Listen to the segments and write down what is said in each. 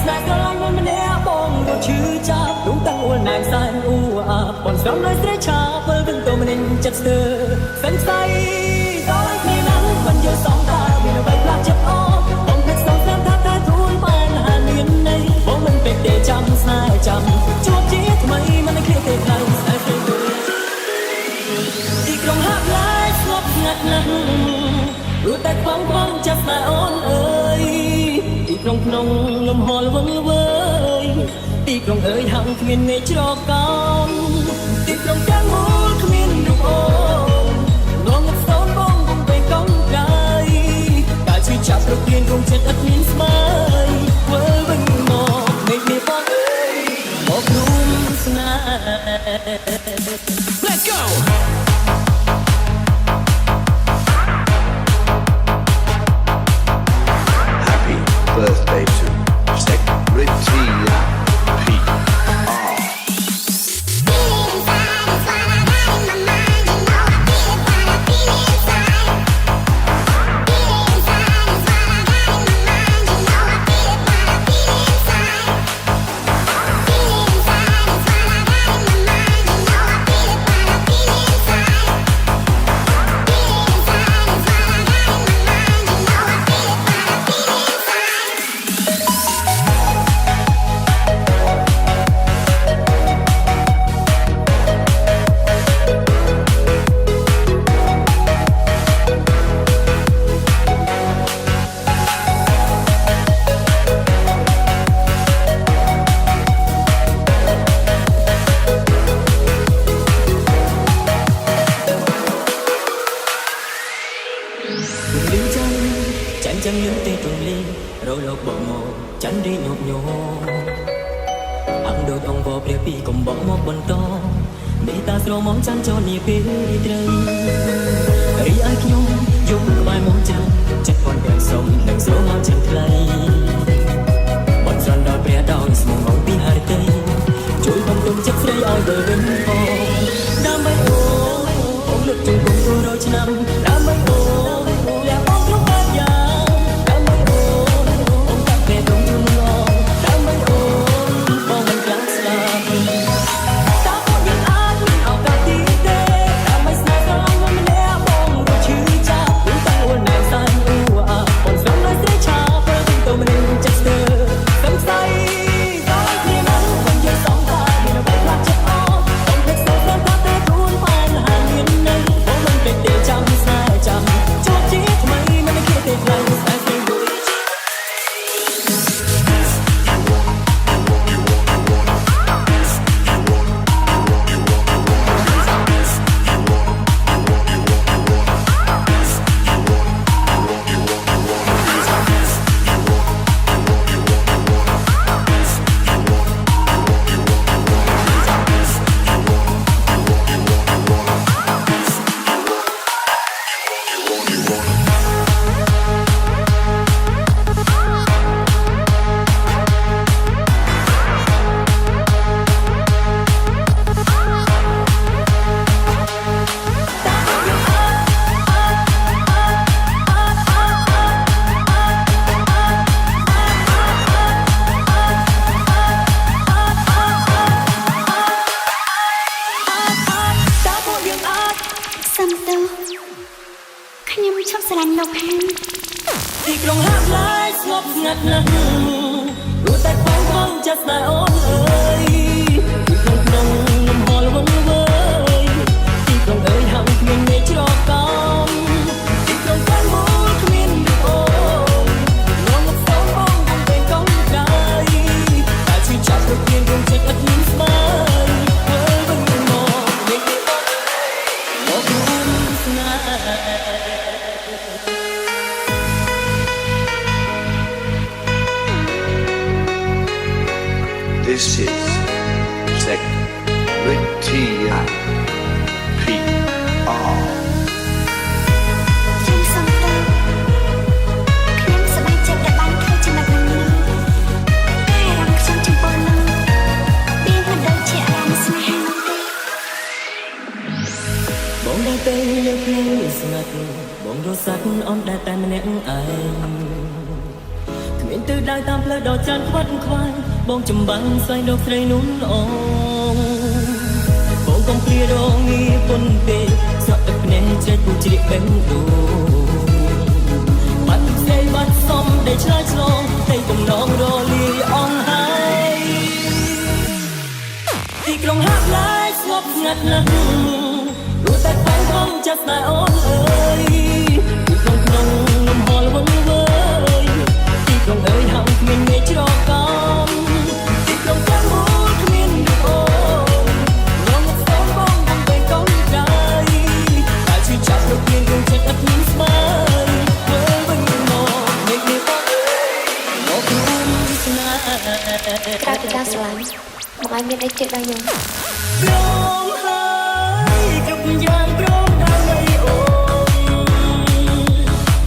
ស្នេហ៍ស្រឡាញ់មិនម្នាក់បងរត់ឈឺចាប់ដួងតាំងអួលណែនសែនអ៊ូអាបនស្រំដោយស្រេចឆាពេលវិញទៅមិនចិត្តស្ទើសង្ស័យដល់គ្នាណាស់មិនយល់សងតាមានអ្វីផ្លាស់ចិត្តអស់បងភ្លេចសងស្នាមថាតែទួនបានហាមានន័យបងមិនពេកទេចាំស្នេហ៍ចាំជួបជាថ្មីមិនឃ្លាតទេខ្លាំងស្នេហ៍ទេទីក្រុងហាប់ឡាយស្ងប់ស្ងាត់ណាស់រួចតែខ្វងខ្វងចាប់ស្នេហ៍អូនអើយទីក្រុងក្នុងលំហលវឹងល្វើយទីក្រុងអើយហាំងគ្មានមេឃច្រកោនទីក្រុងទាំងមូលគ្មានរូបអូនងងស្ទោនបងបំពេញកងកាយតែឈឺចាប់ប្រគៀនគង់ចិត្តអត់មានស្មើធ្វើវិញមកមេឃនេះបងអើយមករួមស្នេហ៍ Let's go Birthday to Secretary Pete R. Chẳng những tên trùng ly rồi lột bộ ngộ chẳng đi nhột nhô ăn đôi ông vô bia pi cùng bỏ một bần to để ta sro mong chẳng cho nhịp bên đi trời ấy ai nhung dùng bài mong chẳng chắc còn đẹp sống đằng số ngon chẳng play bọn giòn đòi bè đòi mong mong pi hai tay chui bông tung chắc xây ai đời bên phố đam mê ô ông lực chung cùng tôi đôi năm đam mê ô lẽ bóng lúc ba giờទីក្រុងហាប់ឡាយស្ងប់ស្ងាត់ណាស់រួចតែខ្វងខ្វងចិត្តស្នេហ៍អូនអើយទីក្រុងក្នុងលំហលវឹងល្វើយទីក្រុងអើយហាំងគ្មានមេឃច្រកោនទីក្រុងទាំងមូលគ្មានរូបអូនងងស្ទោនបងបំពេញកងកាយតែឈឺចាប់ប្រគៀនគង់ចិត្តអត់មានស្មើធ្វើវិញមកមេឃនេះបងមករួមស្នេហ៍ This is Secretary Pete R. ខ្ញុំសុំទៅខ្ញុំសប្បាយចិត្តដែលបានឃើញចំណុចនេះហើយរំខ្ញុំចំពោះនឹងពីមិនដូចជាអារម្មណ៍ស្នេហានោះទេបងដែលពេលលើភ្លេងស្ងាត់បងរសាត់អនដែលតែម្នាក់ឯង គ្មានទិសដៅតាមផ្លូវដ៏ចាន់ខ្វាត់ខ្វាយបងចំបាំងស្វែងរកស្រីនោះល្អបងកុំព្រារងងារពុនពេកស្រក់ទឹកភ្នែកជ្រែកពូជ្រៀកបេះដូងបាត់ស្រីបាត់សំដែលឆ្លើយឆ្លងតែបំណងរលាយអង្ហើយទីក្រុងហាប់ឡាយស្ងប់ស្ងាត់ណាស់ព្រោះតែខ្លាំងផងចិត្តតែអូនអើយទីក្រុងក្នុងលំហលវង្វើយទីក្រុងអើយហៅគ្មានមេច្រកកំទីក្រុងទាំងមូលគ្មានអូនរងស្ទងបងបំពេញកូនក្រៃតែឈឺចាប់លោកមានគង់ចិត្តអត់មានស្បើយមើលវិញមកមេឃនេះបងអើយមករួមស្នេហ៍ក្រៅពីការស្រឡាញ់មកឲ្យមានអីទៀតដល់ខ្ញុំ ព្រមហើយគ្រប់យ៉ាងព្រមដើម្បីអូន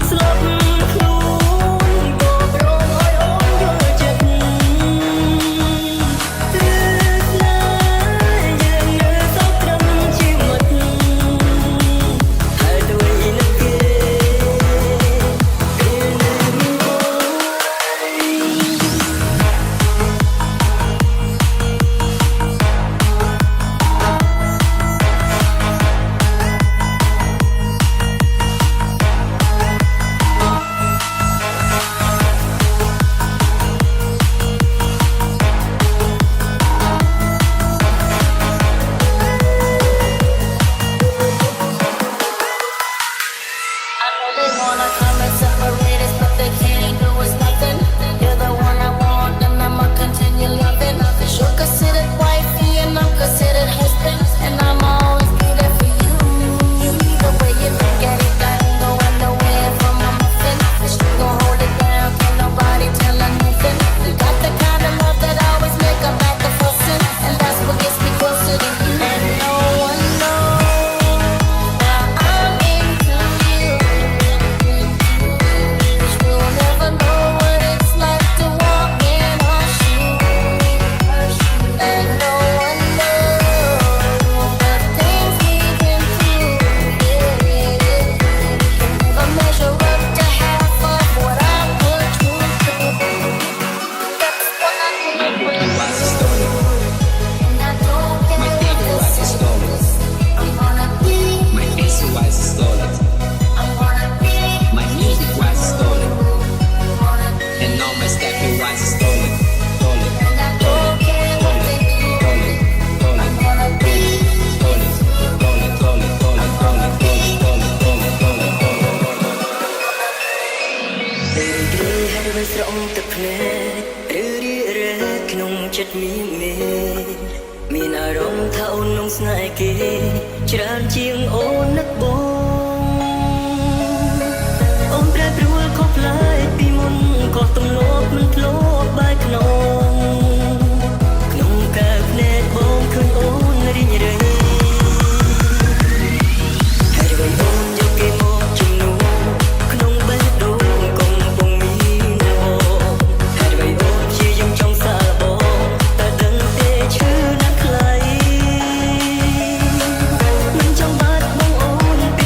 ស្លាប់ខ្លួនក៏ព្រមឲ្យអូនយល់ចិត្តទើបណាយើងនៅសោកត្រឹមជីវិតហើយដូចនឹងគេពេលនៅមានអូន I know they wanna come and separate us, but they can't do us nothing. You're the one I want, and I'ma continue loving. You're considered wifey, and I'm considered husband, and I'ma always be there for you. The way you look at it, I ain't going nowhere from my muffin. You gon' hold it down, can't nobody tell her nothing. You got the kind of love that always make a back the fussing, and that's what gets me closer to you. And no one knows that I'm into you. You'll never know what it's like to walk in her shoes. And no one knows the things we've been through. Never measure up to half of what I put you through. That's what I need with you. And I don't care what this is. I'm gonna be. My face was stolen, I'm gonna be. my music was stolen, Gonna be. and all my stuff it was stolen. Stolen, And I don't care what they do. stolen, stolen, I'm gonna be. stolen, stolen, stolen, stolen, stolen, stolen, stolen, stolen, stolen. ពេលគ្រាហេតុអ្វីស្រង់ទឹកភ្នែកឬរីរែកក្នុងចិត្តមានអារម្មណ៍ថាអូននឹងស្នេហ៍គេច្រើនជាងអូននឹកបងអូនប្រែប្រួលខុសប្លែកពីមុនក៏ទំលាប់មិនធ្លាប់បែកក្នុងកាយភ្នែកបងឃើញអូនរីងរៃហើយអ្វីអូនយកគេមកជំនួសក្នុងបេះដូងកំពុងមានល្អហើយអ្វីអូនជាយើងចង់សាកល្បងតែដឹងទេឈឺណាស់ខ្លៃមិនចង់បាត់បងអូនពី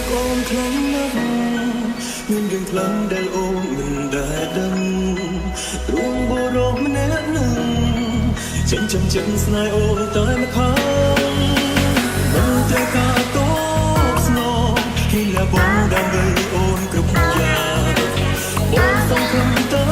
អូនខ្លាំងណាស់មានរឿងខ្លាំងដែលអូនមិនដែលដឹងរួងបុរសម្នាក់នឹងចិញ្ចឹមចិត្តស្នេហ៍អូនតែម្ខាងមិនតែការតបស្នងគិលាបងដើម្បីអូនគ្រប់យ៉ាងបងសង្ឃឹមតើ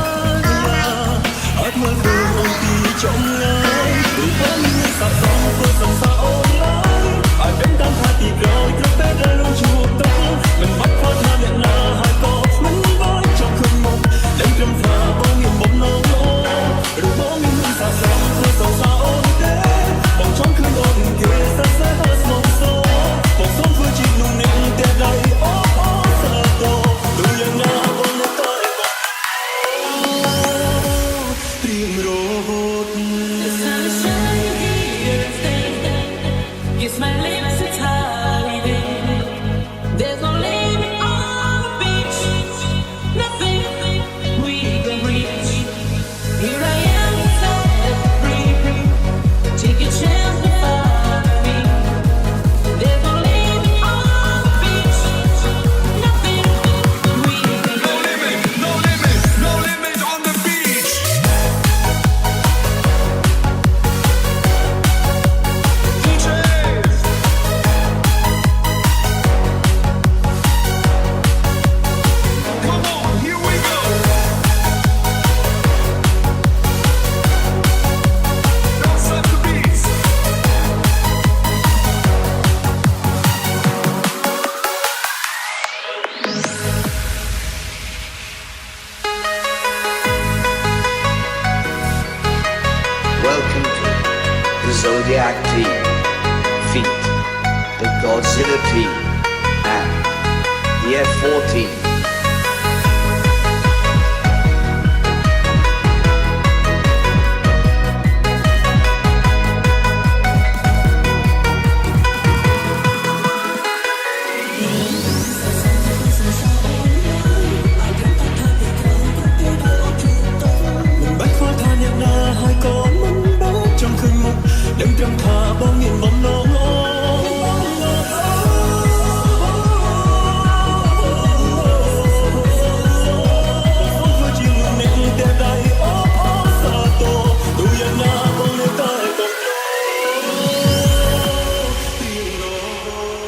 អត់មើលឃើញអូនពីចំងាយឬបងមានសាប់សំធ្វើសង្សារអូនឡើយឲ្យเป็นតាមថាទីក្រោយគ្រប់ពេលដែលអូនជួបតើមិនបាច់ខ្វល់ថាអ្នកណាហើយក៏មិនបាច់ចង់ឃើញមុខតែត្រឹមថាបងមានបំណងអូនឬបងមានសាប់សំធ្វើសង្សារអូនទេបងចង់ឃើញអូនគេសរសើរស្មោះសរបងសូមធ្វើជាนุ่มនេះតែដៃអូសើតោដូចយ៉ាងណាបងនៅតែព្រៀងរហូត Kiss my lips, it's holiday. There's no limit on the beach. Nothing we can reach. Here I am, set free. Take a chance to follow me. There's no limit on the beach. Nothing we can reach. No limit, no limit on the beach. Come on, here we go. Don't stop the beats. Welcome to the Zodiac Team. Feat. The Godzilla Team. And the F-14. Mình bắt khó tha nhạc na hai con mình bắt trong khơi mục đêm trăng thả bao nghìn bóng nắng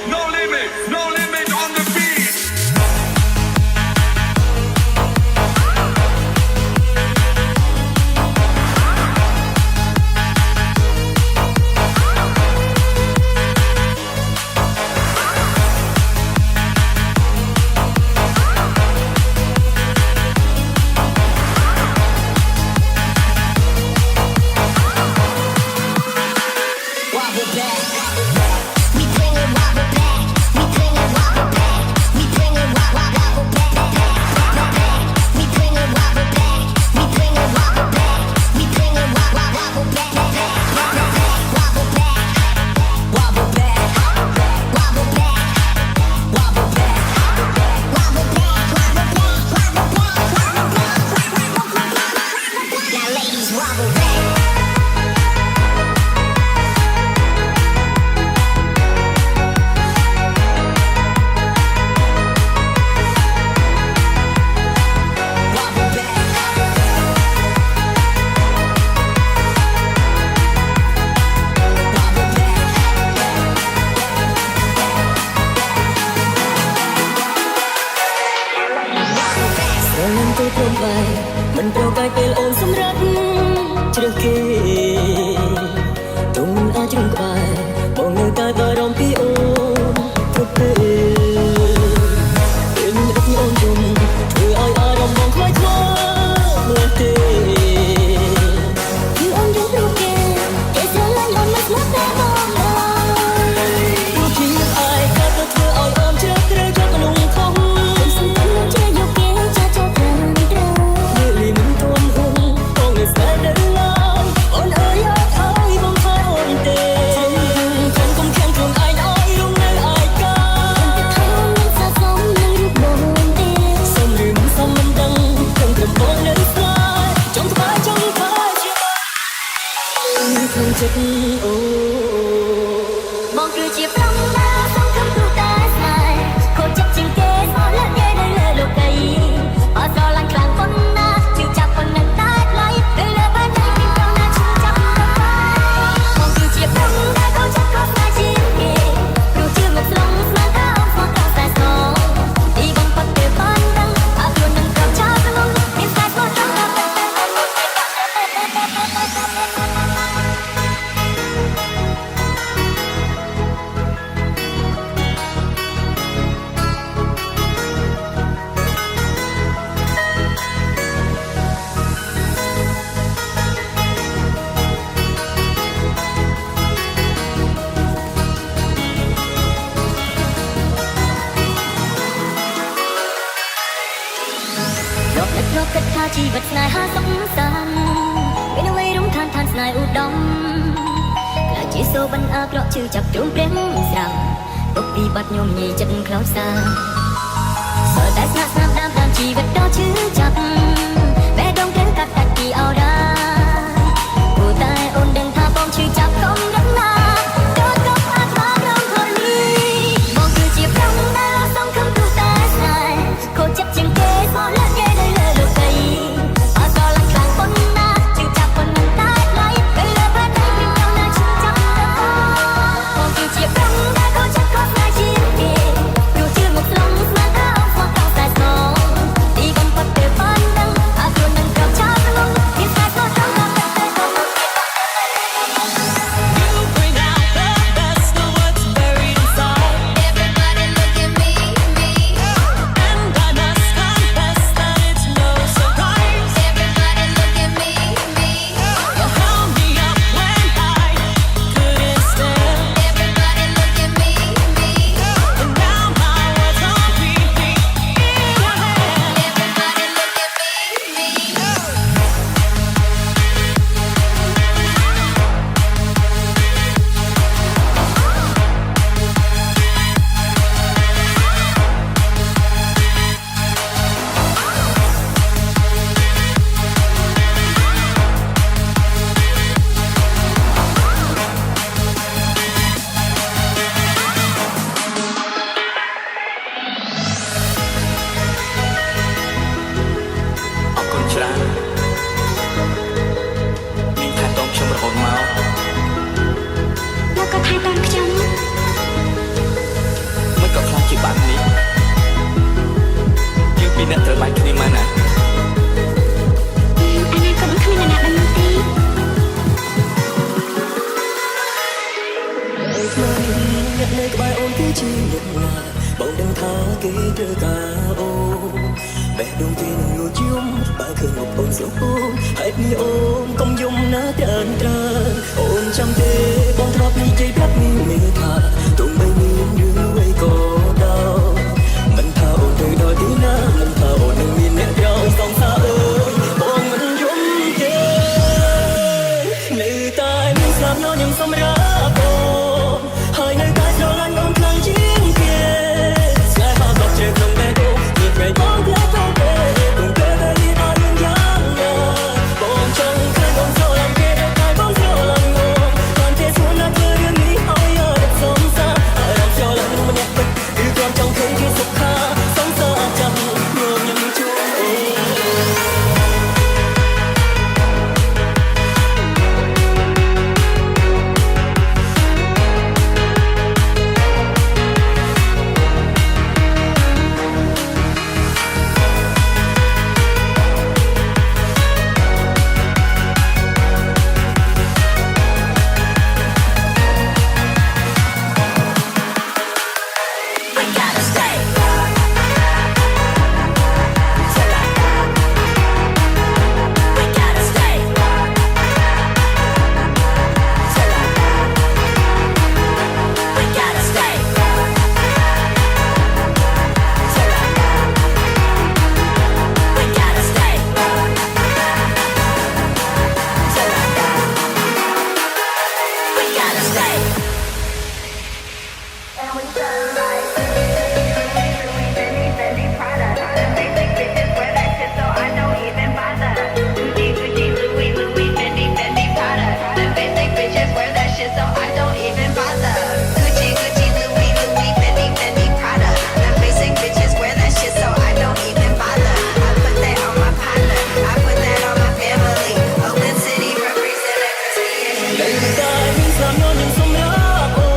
No limit, no limit on the beach. Wobble back. We bring it wobble back. We bring it wobble back. We bring it wobble back. We bring it wobble back. We bring it wobble back. We bring it wobble back. Wobble back. Wobble back. Wobble back. Wobble back. Wobble back. Now ladies wobble back. ជីវិតស្នេហាសុខសាន្តមានអ្វីរំខានឋានស្នេហ៍ឧត្តមក្លាយជាសូបិនអាក្រក់ជឿចាប់ទ្រង់ព្រះស្រាំពុកពីបាត់ញោមញីចិត្តខ្លោចសាសើតែស្នាក់ស្នាប់តាមជីវិតដ៏ជឿចាប់បេះដូងត្រូវកាត់ដាច់ពីអរ៉ាព្រោះតែអូនដឹងថាបងឈឺចាប់កុំរំណាចូលកុំអាត្មាក្នុងធរនីបងគឺជាប្រំដែលសងខំទូតែស្នេហ៍ខូចចិត្តជាងគេមកលះគេនៅលើលោកីអត់ដល់ខ្លាំងប៉ុណ្ណាជឿចាប់ប៉ុណ្ណឹងតែថ្លៃពេលលើផែនដីខ្ញុំចង់ណាឈឺចាប់បងគឺជាប្រំដែលខូចចិត្តខុសស្នេហ៍ជាងគេព្រោះជឿមកស្លងស្មានថាអស់មកតែស្នងទីកំផុតពេលបានដឹងអាខ្លួននឹងក្រោបឆាប់លងពីស្នេហ៍ខុសត្រូវតាមតែទៅមក You bring out the best of what's buried inside. Everybody look at me. And I must confess that it's no surprise. Everybody look at me. You held me up when I couldn't stand. Everybody look at me. And now my world's completely in your hand. Everybody look at me. Ở con trai Mình thay tóm trong một hồn máu แล้วก็ថែតាមខ្ញុំ Mới có khăn chỉ bạn ní Nhưng vì nè trở bài khi mà nè អនាគតគ្មានអ្នកណាដឹងទេ អ្នកនៅក្បែរអូនគឺជាអ្នកណាបងដឹងថាគេត្រូវការអូនបេះដូងគេនឹងលួចយំបើឃើញមកអូនស្រពោនហេតុនេះអូនកុំយំណាត្រើនអូនចាំទេបងធ្លាប់និយាយប្រាប់នេះមេថាទោះបីមានរឿងអ្វីក៏ដោយមិនថាអូនទៅដល់ទីណាមិនថាអូននឹងមានអ្នកក្រោយសងសារអើយបងមិនយំទេនៅតែមានស្នាមញញឹមសម្រាប់អូនហើយនៅតែស្រឡាញ់អូនខ្លាំងជាងគេស្នេហាក៏ជ្រៅក្នុងបេះដូងមានពេលបងផ្លែកផងទេក្នុងពេលដែលនេះដល់រឿងយ៉ាងណាបងចង់ឃើញអូនស្រឡាញ់គេដូចតែបងស្រឡាញ់អូនបានទេស្រួលណាស់ធ្វើរឿងនេះឲ្យយកតែសងសារអារម្មណ៍ស្រឡាញ់ម្នាក់ពិតគឺគ្រាន់ចង់ឃើញគេសុខសាន្តសងសារចាំញញឹមជួបអូន I gotta stay. We gotta stay. We gotta stay. We gotta stay. We gotta stay. Oakland City representing នៅតែមានស្នាមញញឹមសម្រាប់អូ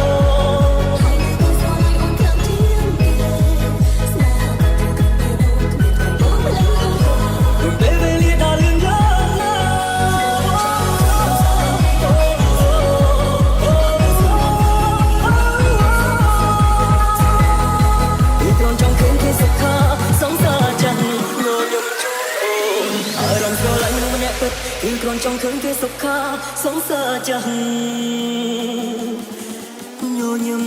នហើយនៅតែស្រឡាញ់អូនខ្លាំងជាងគេស្នេហាក៏ត្រូវកាត់បេះដូងគ្មានខាងបងម្លឹងអូនក្នុងពេលវេលាដ៏លឿនយ៉ាងណាពីគ្រាន់ចង់ឃើញគេសុខសងសារចាំញញឹមជួបអូនអារម្មណ៍ស្រឡាញ់មនុស្សម្នាក់ពិតគឺគ្រាន់ចង់ឃើញគេសុខសងសារចាំញញឹម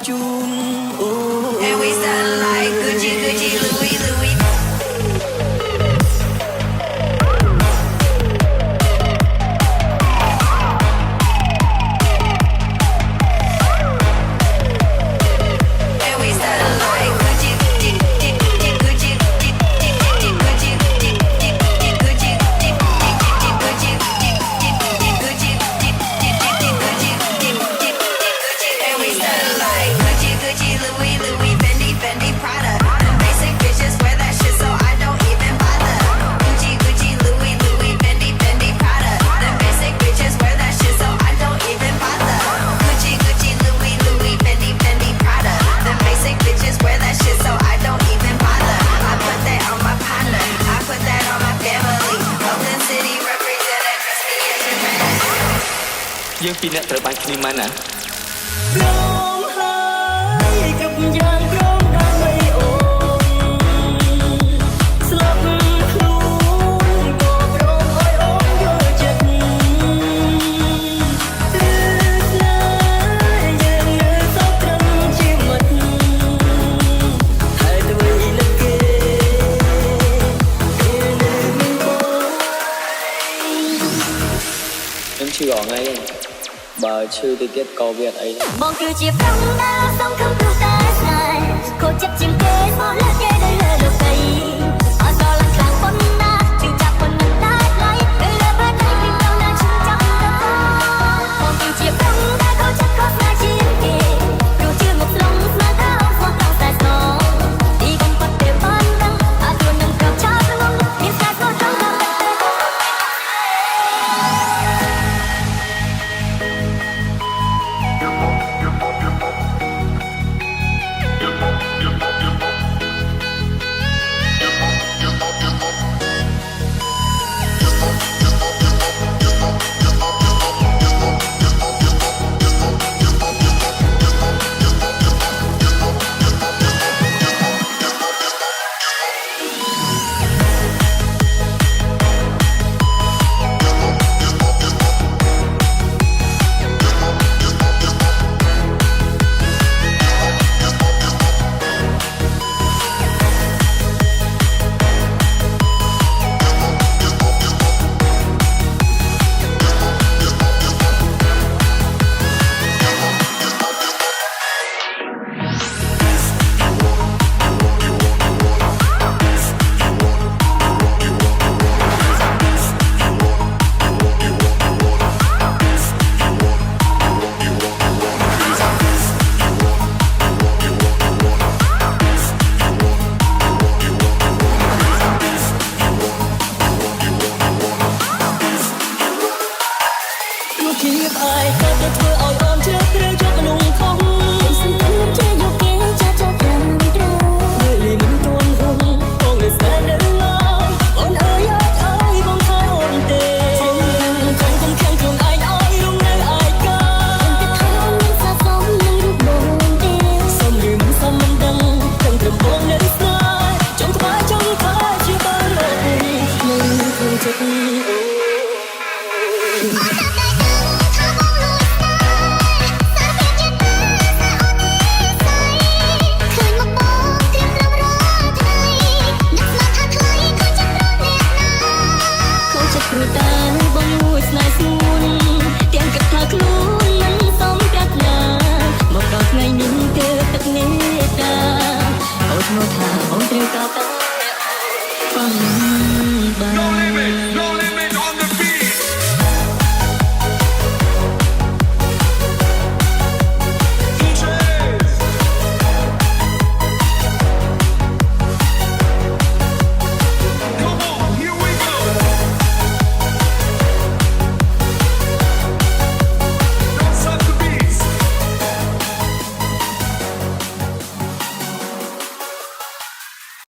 ជូនអូន And we sound like Gucci, Louis. យើងពីរអ្នកត្រូវបានគ្នាមកណា ព្រមហើយគ្រប់យ៉ាងព្រមដើម្បីអូនស្លាប់ខ្លួនក៏ព្រមឲ្យអូនយល់ចិត្តលឺស្នេហ៍យើងនៅសោកត្រឹមជាមិត្តហើយអ្វីលើកគេនៅមានបង em chưa gọi ngay bà chưa đi kết câu việc ấy បងគឺជាប្រងដែលសងខំព្រោះតែស្នេហ៍ខូចចិត្តជាងគេមកលើគេនៅលើលោកី